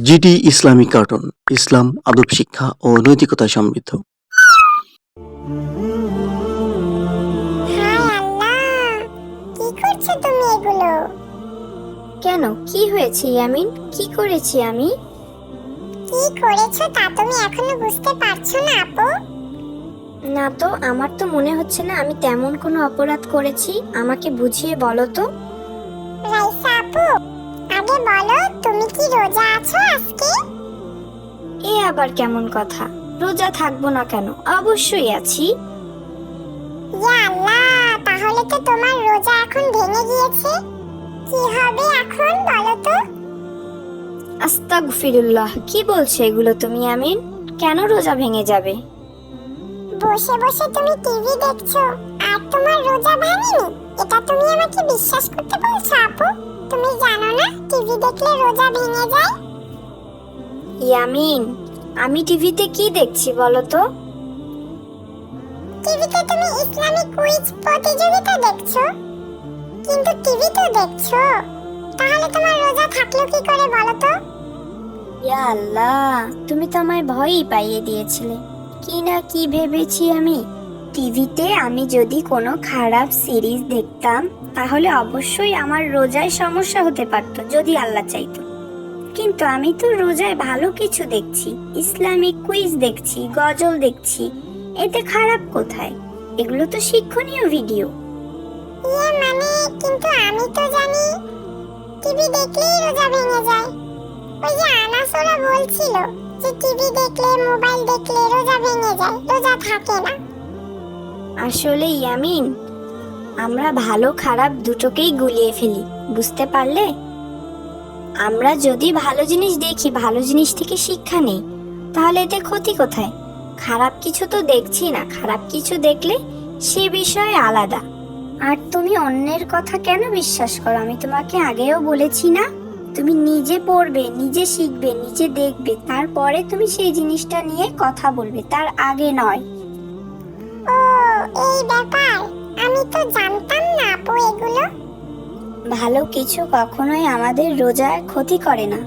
GT Islamic cartoon, ইসলাম, আদব শিক্ষা ও নৈতিকতা সমৃদ্ধ। হায় আল্লাহ, কি করছো তুমি এগুলো? কেন, কি হয়েছে ইয়ামিন? কি করেছি আমি? কি করেছো তা তুমি এখনো বুঝতে পারছো না আপু? না তো, আমার তো মনে হচ্ছে না আমি তেমন কোনো অপরাধ করেছি। আমাকে বুঝিয়ে বলো তো। রাইসা আপু, আগে বলো তুমি কি রোজা আছো আজকে? এ আবার কেমন কথা? রোজা থাকবো না কেন, অবশ্যই আছি। ইয়া আল্লাহ, তাহলে তো তোমার রোজা এখন ভেঙে গিয়েছে। কি হবে এখন বলো তো? আস্তাগফিরুল্লাহ, কি বলছো এগুলো তুমি ইয়ামিন? কেন রোজা ভেঙে যাবে? বসে বসে তুমি টিভি দেখছো আর তোমার রোজা ভাঙেনি, এটা তুমি আমাকে বিশ্বাস করতে বলছো আপু? তুমি জানো না টিভি দেখলে রোজা ভেঙে যায়? ইয়ামিন, আমি টিভিতে কি দেখছি বলো তো? টিভিতে তুমি ইসলামিক কুইজ প্রতিযোগিতা দেখছো, কিন্তু টিভি তো দেখছো, তাহলে তোমার রোজা থাকলো কি করে বলো তো? ইয়া আল্লাহ, তুমি তো আমায় ভয়ই পাইয়ে দিয়েছিলে। কি না কি ভেবেছি আমি। টিভিতে আমি যদি কোনো খারাপ সিরিজ দেখতাম তাহলে অবশ্যই আমার রোজায় সমস্যা হতে পারত, যদি আল্লাহ চাইতো। কিন্তু আমি তো রোজায় ভালো কিছু দেখছি, ইসলামিক কুইজ দেখছি, গজল দেখছি। এতে খারাপ কোথায়? এগুলো তো শিক্ষণীয় ভিডিও। মানে কিন্তু আমি তো জানি টিভি দেখলেই রোজা ভেঙে যায়। ওই যে আনাস ওরা বলছিল যে টিভি দেখলে মোবাইল দেখলে রোজা ভেঙে যায়, রোজা থাকে না। আসলে ইয়ামিন, আমরা ভালো খারাপ দুটোকেই গুলিয়ে ফেলি, বুঝতে পারলে? আমরা যদি ভালো জিনিস দেখি, ভালো জিনিস থেকে শিক্ষা নেই, তাহলে এতে ক্ষতি কোথায়? খারাপ কিছু তো দেখছি না, খারাপ কিছু দেখলে সে বিষয়ে আলাদা। আর তুমি অন্যের কথা কেন বিশ্বাস করো? আমি তোমাকে আগেও বলেছি না, তুমি নিজে পড়বে, নিজে শিখবে, নিজে দেখবে, তারপরে তুমি সেই জিনিসটা নিয়ে কথা বলবে, তার আগে নয়। ও, এই ব্যাপার, আমি তো জানতাম না আপু এগুলো। ভালো কিছু কখনোই আমাদের রোজার ক্ষতি করে না।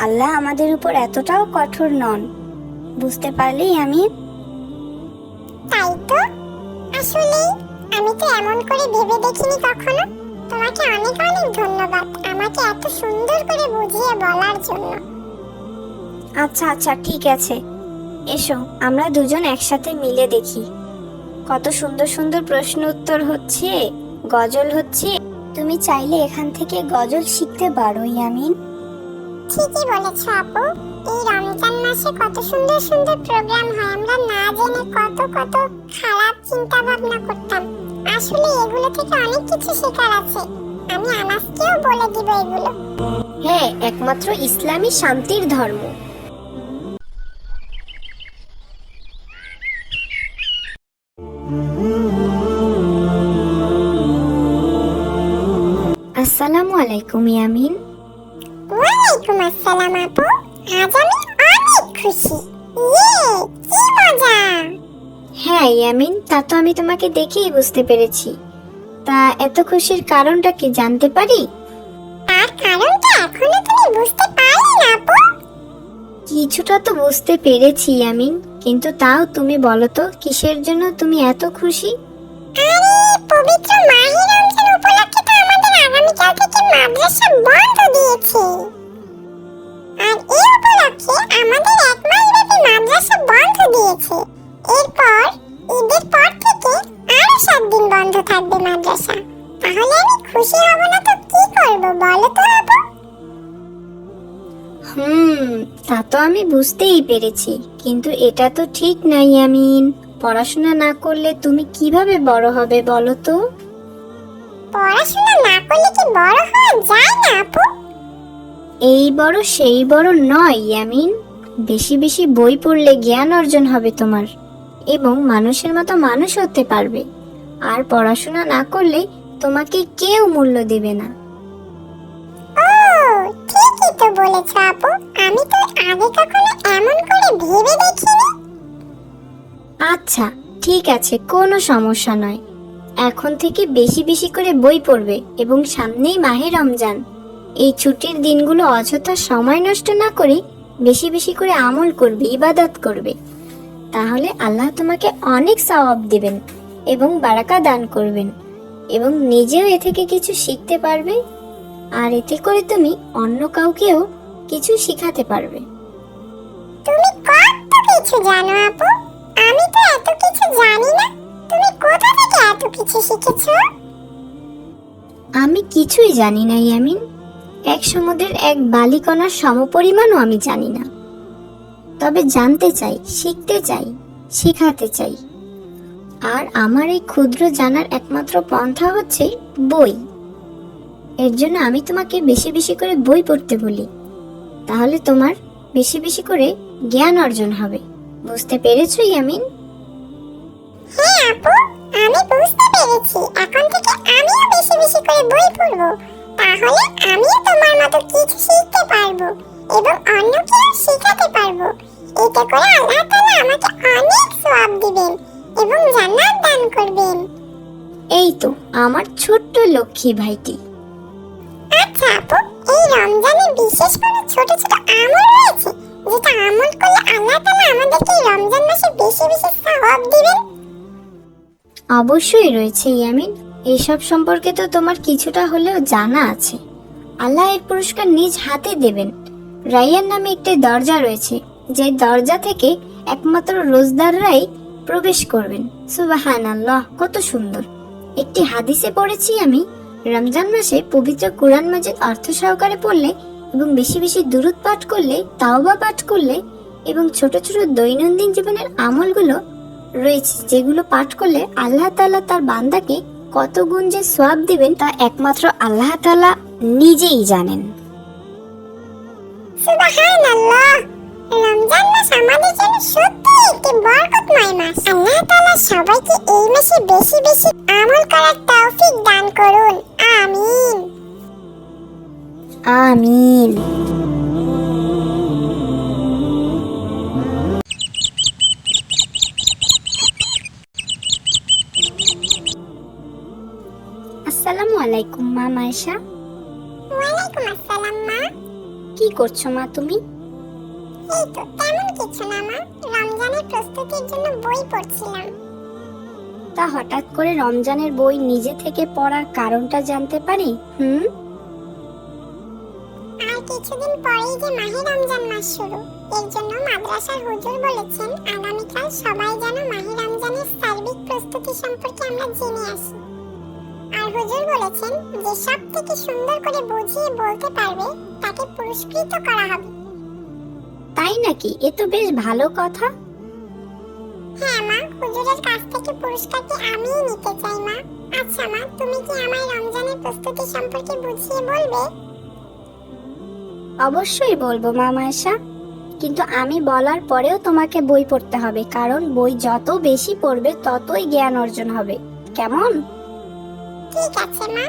আল্লাহ আমাদের উপর এতটাও কঠোর নন, বুঝতে পারলেই আমি। তাই তো, আসলে আমি তো এমন করে ভেবে দেখিনি কখনো। তোমাকে অনেক অনেক ধন্যবাদ আমাকে এত সুন্দর করে বুঝিয়ে বলার জন্য। আচ্ছা আচ্ছা, ঠিক আছে, এসো আমরা দুজন একসাথে মিলে দেখি। কত সুন্দর সুন্দর প্রশ্ন উত্তর হচ্ছে, গজল হচ্ছে। তুমি চাইলে এখান থেকে গজল শিখতে পারো ইয়ামিন। ঠিকই বলেছ আপু, এই রমজান মাসে কত সুন্দর সুন্দর প্রোগ্রাম হয়, আমরা না জেনে কত কত খারাপ চিন্তা ভাবনা করতাম। আসলে এগুলো থেকে অনেক কিছু শেখার আছে, আমি আনাসকেও বলে দিব এগুলো। হ্যাঁ, একমাত্র ইসলামই শান্তির ধর্ম। আসসালামু আলাইকুম ইয়ামিন। ওয়ালাইকুম আসসালাম আপু, আজ আমি অনেক খুশি। কি মজা! হ্যাঁ ইয়ামিন, তা তো আমি তোমাকে দেখেই বুঝতে পেরেছি। তা এত খুশির কারণটা কি জানতে পারি? তার কারণটা এখনো তুমি বুঝতে পারলে না আপু? কিছুটা তো বুঝতে পেরেছি ইয়ামিন, কিন্তু তাও তুমি বলো তো কিসের জন্য তুমি এত খুশি? আরে, পবিত্র মাহে রমজান উপলক্ষে তো আমাদের আগামীকাল থেকে মাদ্রাসা বন্ধ দিয়েছে। আর এই উপলক্ষে আমাদের এক মাস ব্যাপী মাদ্রাসা বন্ধ দিয়েছে। এরপর ঈদের পর থেকে আরো 7 দিন বন্ধ থাকবে মাদ্রাসা। তাহলে আমি খুশি হব না তো কি করব বলো তো আপু? তা তো আমি বুঝতেই পেরেছি, কিন্তু এটা তো ঠিক না ইয়ামিন। পড়াশোনা না করলে তুমি কিভাবে বড় হবে বলো তো? পড়াশোনা না করলে কি বড় হওয়া যায় না আপু? এই বড় সেই বড় নয় ইয়ামিন। বেশি বেশি বই পড়লে জ্ঞান অর্জন হবে তোমার, এবং মানুষের মতো মানুষ হতে পারবে। আর পড়াশোনা না করলে তোমাকে কেউ মূল্য দেবে না। ও, ঠিকই তো বলেছ আপু, আমি তো আগে কখনো এমন করে ভেবে দেখিনি। আচ্ছা ঠিক আছে, কোনো সমস্যা নয়। এখন থেকে বেশি বেশি করে বই পড়বে, এবং সামনেই মাহে রমজান, এই ছুটির দিনগুলো অযথা সময় নষ্ট না করে বেশি বেশি করে আমল করবে, ইবাদত করবে। তাহলে আল্লাহ তোমাকে অনেক সওয়াব দিবেন এবং বারাকা দান করবেন, এবং নিজেও এ থেকে কিছু শিখতে পারবে, আর এতে করে তুমি অন্য কাউকেও কিছু শিখাতে পারবে। তুমি কত কিছু জানো আপু, আমি তো এত কিছু জানি না। তুমি কোথা থেকে এত কিছু শিখেছো? আমি কিছুই জানি না ইয়ামিন, এক সমুদ্রের এক বালিকণার সমপরিমাণও আমি জানি না। তবে জানতে চাই, শিখতে চাই, শেখাতে চাই। আর আমার এই ক্ষুদ্র জানার একমাত্র পন্থা হচ্ছে বই। এর জন্য আমি তোমাকে বেশি বেশি করে বই পড়তে বলি, তাহলে তোমার বেশি বেশি করে জ্ঞান অর্জন হবে। বুঝতে পেরেছো ইয়ামিন? হ্যাঁ আপু, আমি বুঝতে পেরেছি। এখন থেকে আমিও বেশি বেশি করে বই পড়বো, তাহলে আমিও তোমার মতো কিছু শিখতে পারবো এবং অন্যকেও শেখাতে পারবো। এতে করে আল্লাহ তাআলা আমাকে অনেক সওয়াব দিবেন এবং জান্নাত দান করবেন। এই তো আমার ছোট্ট লক্ষ্মী ভাইটি। আচ্ছা আপু, এই রমজানে বিশেষ কোনো ছোট ছোট আমল রয়েছে যেটা আমল করলে আল্লাহ তাআলা আমাদেরকে এই রমজান মাসে বেশি বেশি সওয়াব দিবেন? অবশ্যই রয়েছে ইয়ামিন, এইসব সম্পর্কে তো তোমার কিছুটা হলেও জানা আছে। আল্লাহ এর পুরস্কার নিজ হাতে দেবেন। রাইয়ান নামে একটি দরজা রয়েছে, যে দরজা থেকে একমাত্র রোজদাররাই প্রবেশ করবেন। সুবহানাল্লাহ, কত সুন্দর! একটি হাদিসে পড়েছি আমি, রমজান মাসে পবিত্র কোরআন মাজিদ অর্থ সহকারে পড়লে এবং বেশি বেশি দুরূদ পাঠ করলে, তাওবা পাঠ করলে এবং ছোট ছোট দৈনন্দিন জীবনের আমলগুলো রয়েছে যেগুলো পাঠ করলে আল্লাহ তাআলা তার বান্দাকে কত গুণ যে সওয়াব দিবেন তা একমাত্র আল্লাহ তাআলা নিজেই জানেন। সুবহানাল্লাহ, রমজান মাস আমাদের জন্য সত্যিই একটি বরকতময় মাস। আল্লাহ তাআলা সবাইকে এই মাসে বেশি বেশি আমল করার তৌফিক দান করুন। আমিন। আমিন। আসসালামু আলাইকুম মা মায়েশা। ওয়ালাইকুম আসসালাম মা। কি করছো মা তুমি? এই তো তেমন কিছু না মা, রমজানের প্রস্তুতির জন্য বই পড়ছিলাম। তা হঠাৎ করে রমজানের বই নিজে থেকে পড়ার কারণটা জানতে পারি? আর কিছুদিন পরেই যে মাহে রমজান মাস শুরু, এর জন্য মাদ্রাসার হুজুর বলেছেন আগামীকাল সবাই যেন মাহে রমজানের সার্বিক প্রস্তুতি সম্পর্কে আমরা জেনে আসি। আর হুজুর বলেছেন যে সব থেকে সুন্দর করে বুঝিয়ে বলতে পারবে তাকে পুরস্কৃত করা হবে। তাই নাকি? এ তো বেশ ভালো কথা। হ্যাঁ মা, হুজুরের কাছ থেকে পুরস্কারটি আমিই নিতে চাই মা। আচ্ছা মা, তুমি কি আমায় রমজানের প্রস্তুতি সম্পর্কে বুঝিয়ে বলবে? অবশ্যই বলবো মা মায়েশা, কিন্তু আমি বলার পরেও তোমাকে বই পড়তে হবে, কারণ বই যত বেশি পড়বে ততই জ্ঞান অর্জন হবে। কেমন? ঠিক আছে মা।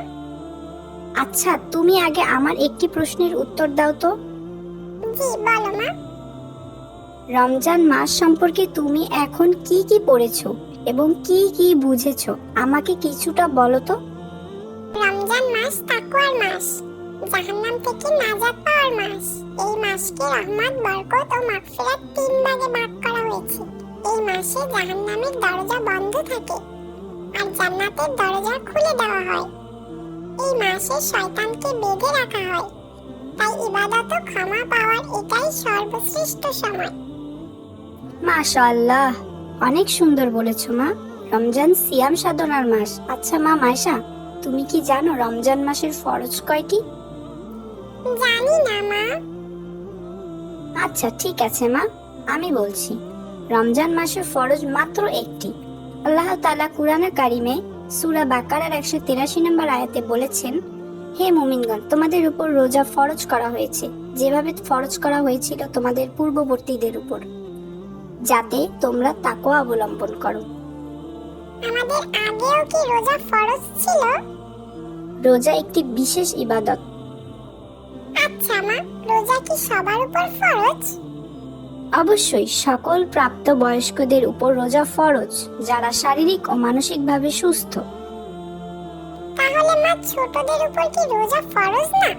আচ্ছা, তুমি আগে আমার একটি প্রশ্নের উত্তর দাও তো। জি বলো মা। রমজান মাস সম্পর্কে তুমি এখন কি কি পড়েছো এবং কি কি বুঝেছো আমাকে কিছুটা বলো তো। রমজান মাস তাকওয়ার মাস, জাহান্নাম থেকে নাজাত পাওয়ার মাস। এই মাসকে রহমত, বরকত ও মাগফিরাত তিন ভাগে ভাগ করা হয়েছে। এই মাসে জাহান্নামের দরজা বন্ধ থাকে আর জান্নাতের দরজা খুলে দেওয়া হয়। এই মাসে শয়তানকে বেঁধে রাখা হয়, তাই ইবাদত ও ক্ষমা পাওয়ার এটাই সর্বশ্রেষ্ঠ সময়। মাশাআল্লাহ, অনেক সুন্দর বলেছো মা। রমজান সিয়াম সাধনার মাস। আচ্ছা মা মায়েশা, তুমি কি জানো রমজান মাসের ফরজ কয়টি? জানি না মা। আচ্ছা ঠিক আছে মা, আমি বলছি। রমজান মাসের ফরজ মাত্র একটি। আল্লাহ তাআলা কুরআনে কারিমে সূরা বাকারার 183 নম্বর আয়াতে বলেছেন, হে মুমিনগণ, তোমাদের উপর রোজা ফরজ করা হয়েছে যেভাবে ফরজ করা হয়েছিল তোমাদের পূর্ববর্তীদের উপর, যাতে তোমরা তাকওয়া অবলম্বন করো। আমাদের আগেও কি রোজা ফরজ ছিল? রোজা একটি বিশেষ ইবাদত। আচ্ছা মা, রোজা কি সবার উপর ফরজ? অবশ্যই সকল প্রাপ্ত বয়স্কদের উপর রোজা ফরজ, যারা শারীরিক ও মানসিকভাবে সুস্থ। তাহলে মা ছোটদের উপর কি রোজা ফরজ না?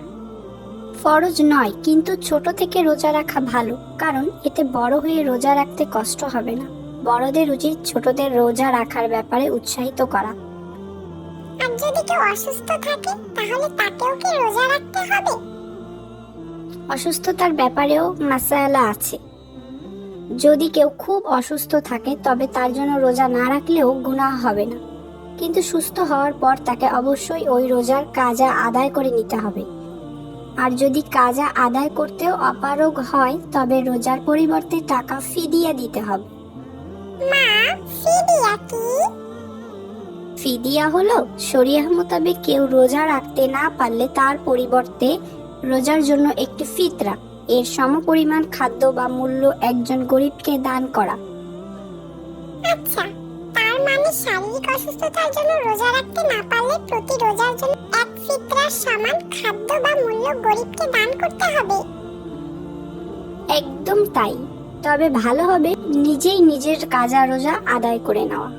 ফরজ নয়, কিন্তু ছোট থেকে রোজা রাখা ভালো, কারণ এতে বড় হয়ে রোজা রাখতে কষ্ট হবে না। বড়দের উচিত ছোটদের রোজা রাখার ব্যাপারে উৎসাহিত করা। আর যদি কেউ অসুস্থ থাকে তাহলে তাকেও কি রোজা রাখতে হবে? অসুস্থতার ব্যাপারেও মাসালা আছে। যদি কেউ খুব অসুস্থ থাকে তবে তার জন্য রোজা না রাখলেও গুনাহ হবে না, কিন্তু সুস্থ হওয়ার পর তাকে অবশ্যই ওই রোজার কাজা আদায় করে নিতে হবে। আর যদি কাজা আদায় করতেও অপারগ হয় তবে রোজার পরিবর্তে টাকা ফিদিয়া দিতে হবে। মা, ফিদিয়া কি? ফিদিয়া হলো শরিয়াহ মোতাবেক কেউ রোজা রাখতে না পারলে তার পরিবর্তে রোজার জন্য একটি ফিতরা, এর সমপরিমাণ খাদ্য বা মূল্য একজন গরিবকে দান করা। আচ্ছা, তার মানে শারীরিক অসুস্থতার জন্য রোজা রাখতে না পারলে প্রতি রোজার জন্য এক ফিতরার সমান খাদ্য বা মূল্য গরিবকে দান করতে হবে। একদম তাই, তবে ভালো হবে নিজেই নিজের কাজা রোজা আদায় করে নেওয়া।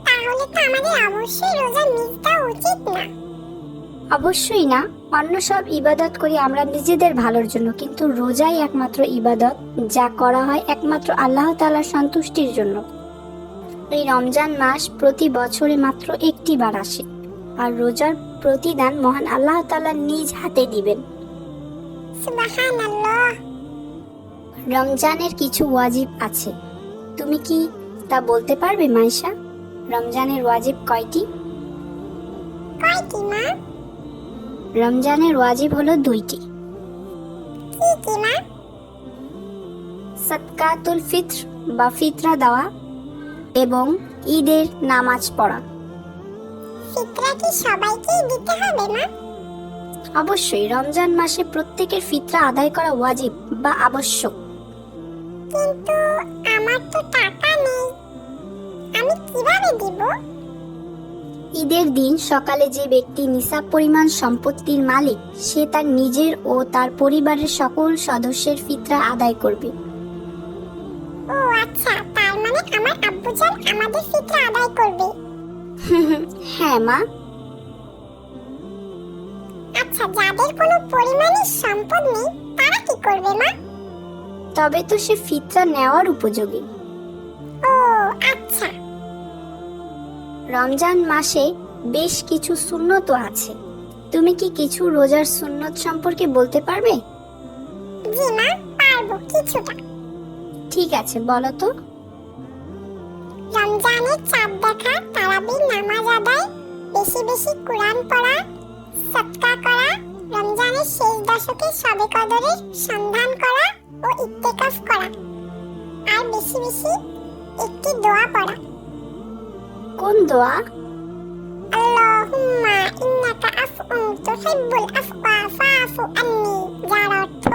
তাহলে তো আমাদের অবশ্যই রোজা মিস দেওয়া উচিত না। অবশ্যই না, অন্য সব ইবাদত করি আমরা নিজেদের ভালোর জন্য, কিন্তু রোজাই একমাত্র ইবাদত যা করা হয় একমাত্র আল্লাহ তাআলার সন্তুষ্টির জন্য। এই রমজান মাস প্রতি বছরে মাত্র একটি বার আসে, আর রোজার প্রতিদান মহান আল্লাহ তাআলা নিজ হাতে দিবেন। সুবহানাল্লাহ। রমজানের কিছু ওয়াজিব আছে, তুমি কি তা বলতে পারবে মাইশা? রমজানের ওয়াজিব কয়টি? কয়টি মা? রমজানের ওয়াজিব হলো 2টি। কি কি মা? সাদকাতুল ফিত্র বা ফিতরা দেওয়া এবং ঈদের নামাজ পড়া। ফিতরা কি সবাইকেই দিতে হবে মা? অবশ্যই রমজান মাসে প্রত্যেকের ফিতরা আদায় করা ওয়াজিব বা আবশ্যক। কিন্তু আমার তো টাকা নেই, আমি কিভাবে দিব? ঈদের দিন সকালে যে ব্যক্তি নিসাব পরিমাণ সম্পত্তির মালিক সে তার নিজের ও তার পরিবারের সকল সদস্যের ফিতরা আদায় করবে। ও আচ্ছা, তার মানে আমার আব্বুজান আমাদের ফিতরা আদায় করবে। হ্যাঁ মা। আচ্ছা, যাদের কোনো পরিমাণের সম্পদ নেই তারা কি করবে মা? তবে তো সে ফিতরা নেওয়ার উপযোগী। ও আচ্ছা। রমজান মাসে বেশ কিছু সুন্নত আছে, তুমি কি কিছু রোজার সুন্নত সম্পর্কে বলতে পারবে? জি মা, পারবো কিছুটা। ঠিক আছে, বলো তো। রমজানের চাঁদ দেখা, তারাবির নামাজ আদায়, বেশি বেশি কোরআন পড়া, সদকা করা, রমজানের শেষ দশকে শবে কদরের সন্ধান করা ও ইত্তেকাফ করা, আর বেশি বেশি একটি দোয়া পড়া। কোন দোয়া? আল্লাহুম্মা ইন্নাকা আফউন তুহিব্বুল আফওয়া ফাআফু আন্নী, যার অর্থ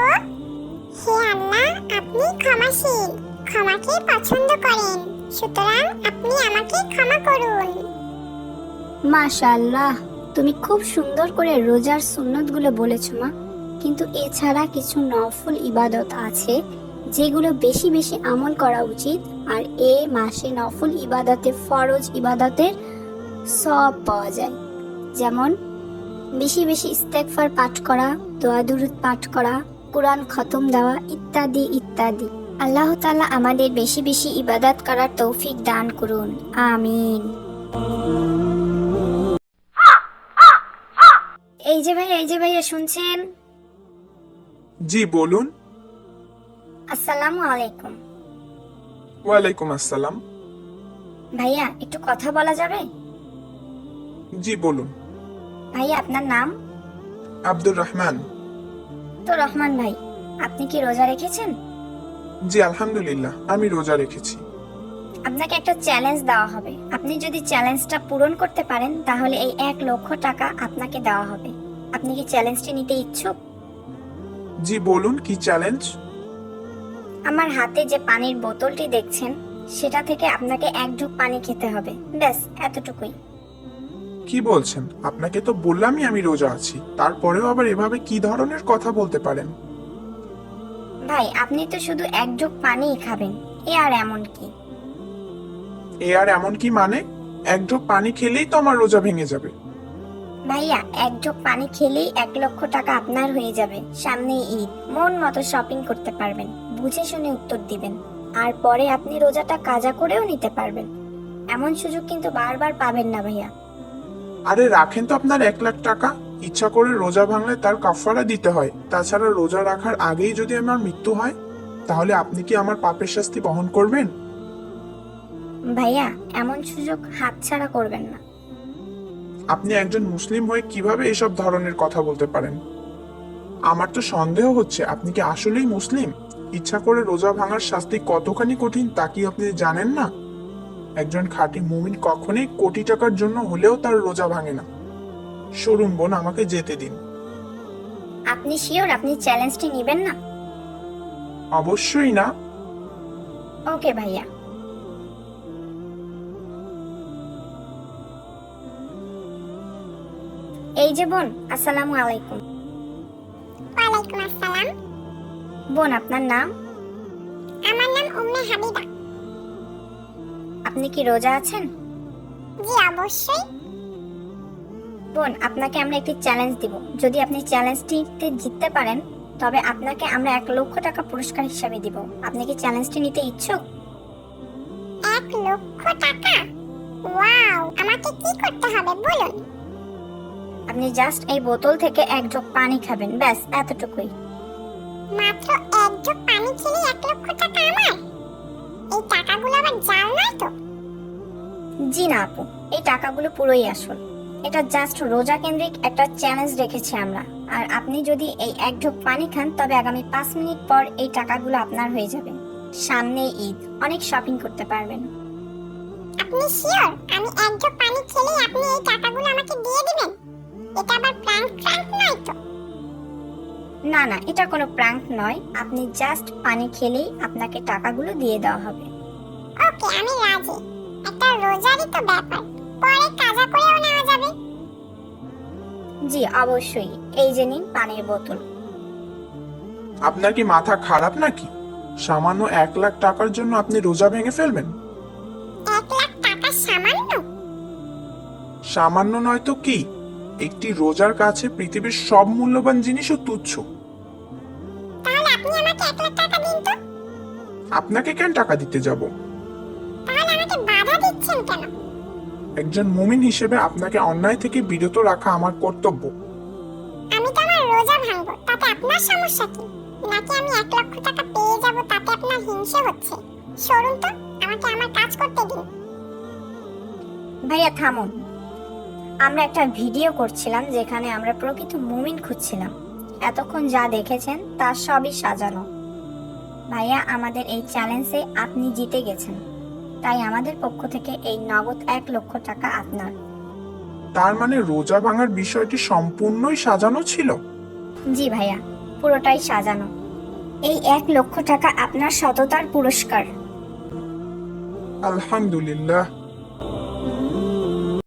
হে আল্লাহ, আপনি ক্ষমাশীল, ক্ষমাকে পছন্দ করেন, সুতরাং আপনি আমাকে ক্ষমা করুন। মাশাআল্লাহ, তুমি খুব সুন্দর করে রোজার সুন্নতগুলো বলেছো মা। কিন্তু এছাড়া কিছু নফল ইবাদত আছে যেগুলো বেশি বেশি আমল করা উচিত, আর এ মাসে নফল ইবাদতে ফরজ ইবাদতের সওয়াব পাওয়া যায়। যেমন বেশি বেশি ইস্তেগফার পাঠ করা, দোয়া দুরূদ পাঠ করা, কোরআন খতম দেওয়া ইত্যাদি ইত্যাদি। আল্লাহ তাআলা আমাদের বেশি বেশি ইবাদত করার তৌফিক দান করুন, আমিন। এই যে ভাইয়া শুনছেন? জি বলুন। আসসালামু আলাইকুম। ওয়ালাইকুম আসসালাম। ভাইয়া একটু কথা বলা যাবে? জি বলুন। ভাইয়া আপনার নাম? আব্দুর রহমান। তো রহমান ভাই, আপনি কি রোজা রেখেছেন? জি আলহামদুলিল্লাহ, আমি রোজা রেখেছি। আপনাকে একটা চ্যালেঞ্জ দেওয়া হবে, আপনি যদি চ্যালেঞ্জটা পূরণ করতে পারেন তাহলে এই 1 লক্ষ টাকা আপনাকে দেওয়া হবে। আপনি কি চ্যালেঞ্জটি নিতে ইচ্ছুক? জি বলুন, কি চ্যালেঞ্জ? আমার হাতে যে পানির বোতলটি দেখছেন সেটা থেকে আপনাকে 1 ঢোক পানি খেতে হবে, ব্যাস এতটুকুই। কি বলছেন? আপনাকে তো বললামই আমি রোজা আছি, তারপরেও আবার এভাবে কি ধরনের কথা বলতে পারেন? ভাই আপনি তো শুধু 1 ঢোক পানিই খাবেন, এ আর এমন কি? এ আর এমন কি মানে? 1 ঢোক পানি খেলেই তো আমার রোজা ভেঙে যাবে। ভাইয়া এক জগ পানি খেলেই 1 লক্ষ টাকা আপনার হয়ে যাবে। সামনেই ঈদ, মন মতো শপিং করতে পারবেন, বুঝে শুনে উত্তর দিবেন, আর পরে আপনি রোজাটা কাজা করেও নিতে পারবেন। এমন সুযোগ কিন্তু বারবার পাবেন না ভাইয়া। আরে রাখেন তো আপনার 1 লাখ টাকা। ইচ্ছা করে রোজা ভাঙলে তার কাফারা দিতে হয়। তাছাড়া রোজা রাখার আগেই যদি আমার মৃত্যু হয়, তাহলে আপনি কি আমার পাপের শাস্তি বহন করবেন? ভাইয়া এমন সুযোগ হাতছাড়া করবেন না। আপনি একজন মুসলিম হয়ে কিভাবে এসব ধরনের কথা বলতে পারেন? আমার তো সন্দেহ হচ্ছে আপনি কি আসলেই মুসলিম। ইচ্ছা করে রোজা ভাঙার শাস্তি কতখানি কঠিন তা কি আপনি জানেন না? একজন খাঁটি মুমিন কখনোই কোটি টাকার জন্য হলেও তার রোজা ভাঙে না। সরুন বোন, আমাকে যেতে দিন। আপনি শিওর আপনি চ্যালেঞ্জটি নেবেন না? অবশ্যই না। ওকে ভাইয়া। এই যে বোন, আসসালামু আলাইকুম। ওয়ালাইকুম আসসালাম। বোন আপনার নাম? আমার নাম উম্মে হাবিবা। আপনি কি রোজা আছেন? জি অবশ্যই। বোন আপনাকে আমরা একটি চ্যালেঞ্জ দিব। যদি আপনি চ্যালেঞ্জটিতে জিততে পারেন তবে আপনাকে আমরা 1 লক্ষ টাকা পুরস্কার হিসাবে দিব। আপনি কি চ্যালেঞ্জটি নিতে ইচ্ছুক? 1 লক্ষ টাকা? ওয়াও, আমাকে কি করতে হবে বলুন। আপনি জাস্ট এই বোতল থেকে 1 জগ পানি খাবেন, ব্যাস এতটুকুই। মাত্র 1 জগ পানি খেলে 1 লক্ষ টাকা আমার? এই টাকাগুলো আবার জাল নয় তো? জি না আপু, এই টাকাগুলো পুরোই আসল। এটা জাস্ট রোজা কেন্দ্রিক একটা চ্যালেঞ্জ রেখেছি আমরা। আর আপনি যদি এই 1 জগ পানি খান তবে আগামী 5 মিনিট পর এই টাকাগুলো আপনার হয়ে যাবে। সামনেই ঈদ, অনেক শপিং করতে পারবেন। আপনি শিওর আমি 1 জগ পানি খেলেই আপনি এই টাকাগুলো আমাকে দিয়ে দিবেন? এটা আবার প্র্যাঙ্ক নয় তো? না না, এটা কোনো প্র্যাঙ্ক নয়। আপনি জাস্ট পানি খেলেই আপনাকে টাকাগুলো দিয়ে দেওয়া হবে। ওকে, আমি রাজি। একটা রোজারই তো ব্যাপার, পরে কাজা করেও নেওয়া যাবে। জি অবশ্যই। এই যে নিন পানির বোতল। আপনার কি মাথা খারাপ নাকি? সামান্য 1 লাখ টাকার জন্য আপনি রোজা ভেঙে ফেলবেন? 1 লাখ টাকা সামান্য? সামান্য নয় তো কি? একটি রোজার কাছে পৃথিবীর সব মূল্যবান জিনিসও তুচ্ছ। তাহলে আপনি আমাকে 1 লাখ টাকা দিন তো। আপনাকে কেন টাকা দিতে যাব? তাহলে আমাকে বাধা দিচ্ছেন কেন? একজন মুমিন হিসেবে আপনাকে অন্যায় থেকে বিরত রাখা আমার কর্তব্য। আমি তো আমার রোজা ভাঙবো, তাতে আপনার সমস্যা কি? নাকি আমি 1 লক্ষ টাকা পেয়ে যাব তাতে আপনার হিংসে হচ্ছে? সরুন তো, আমাকে আমার কাজ করতে দিন। ভাইয়া থামুন। আমরা একটা ভিডিও করছিলাম যেখানে আমরা প্রকৃত মুমিন খুঁজছিলাম। এতক্ষণ যা দেখেছেন তা সবই সাজানো। ভাইয়া আমাদের এই চ্যালেঞ্জে আপনি জিতে গেছেন, তাই আমাদের পক্ষ থেকে এই নগদ 1 লক্ষ টাকা আপনার। তার মানে রোজা ভাঙার বিষয়টি সম্পূর্ণই সাজানো ছিল? জি ভাইয়া, পুরোটাই সাজানো। এই 1 লক্ষ টাকা আপনার সততার পুরস্কার। আলহামদুলিল্লাহ।